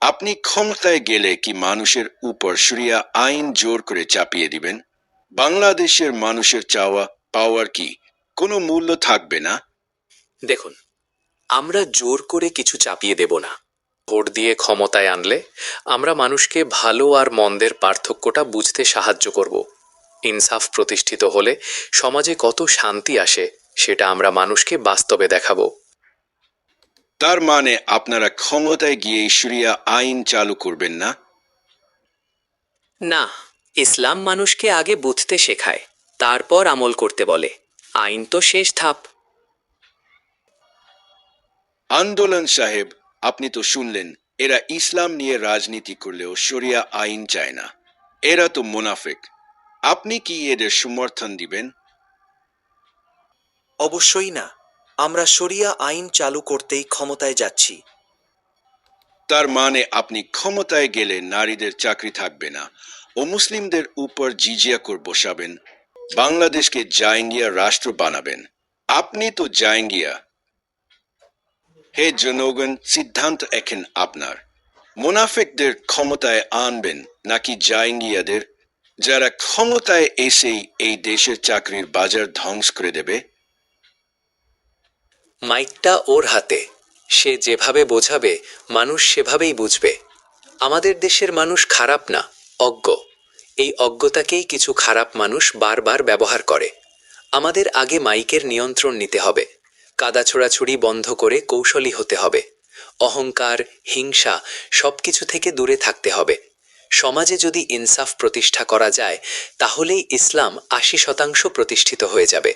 আপনি ক্ষমতায় গেলে কি মানুষের উপর শরিয়া আইন জোর করে চাপিয়ে দিবেন? বাংলাদেশের মানুষের চাওয়া পাওয়ার কি কোনো মূল্য থাকবে না? দেখুন, আমরা জোর করে কিছু চাপিয়ে দেব না। ভোট দিয়ে ক্ষমতায় আনলে আমরা মানুষকে ভালো আর মন্দের পার্থক্যটা বুঝতে সাহায্য করব। ইনসাফ প্রতিষ্ঠিত হলে সমাজে কত শান্তি আসে সেটা আমরা মানুষকে বাস্তবে দেখাবো। তার মানে আপনারা ক্ষমতায় গিয়ে শরিয়া আইন চালু করবেন না? না, ইসলাম মানুষকে আগে বুঝতে শেখায়, তারপর আমল করতে বলে। আইন তো শেষ ধাপ। আন্দোলন সাহেব, আপনি তো শুনলেন, এরা ইসলাম নিয়ে রাজনীতি করলেও শরিয়া আইন চায় না। এরা তো মুনাফিক। আপনি কি এদের সমর্থন দিবেন? অবশ্যই না। আমরা শরিয়া আইন চালু করতেই ক্ষমতায় যাচ্ছি। তার মানে আপনি ক্ষমতায় গেলে নারীদের চাকরি থাকবে না ও মুসলিমদের উপর জিজিয়া কর বসাবেন, বাংলাদেশকে জাইঙ্গিয়া রাষ্ট্র বানাবেন। আপনি তো জাইঙ্গিয়া। হে জনগণ, সিদ্ধান্ত এখন আপনার। মুনাফিকদের ক্ষমতায় আনবেন নাকি জাইঙ্গিয়াদের, যারা ক্ষমতায় এসেই এই দেশের চাকরির বাজার ধ্বংস করে দেবে? মাইকটা ওর হাতে, সে যেভাবে বোঝাবে মানুষ সেভাবেই বুঝবে। আমাদের দেশের মানুষ খারাপ না, অজ্ঞ। এই অজ্ঞতাকেই কিছু খারাপ মানুষ বারবার ব্যবহার করে। আমাদের আগে মাইকের নিয়ন্ত্রণ নিতে হবে। কাদা ছোড়াছুড়ি বন্ধ করে কৌশলী হতে হবে। অহংকার, হিংসা সবকিছু থেকে দূরে থাকতে হবে। সমাজে যদি ইনসাফ প্রতিষ্ঠা করা যায়, তাহলেই ইসলাম ৮০% প্রতিষ্ঠিত হয়ে যাবে।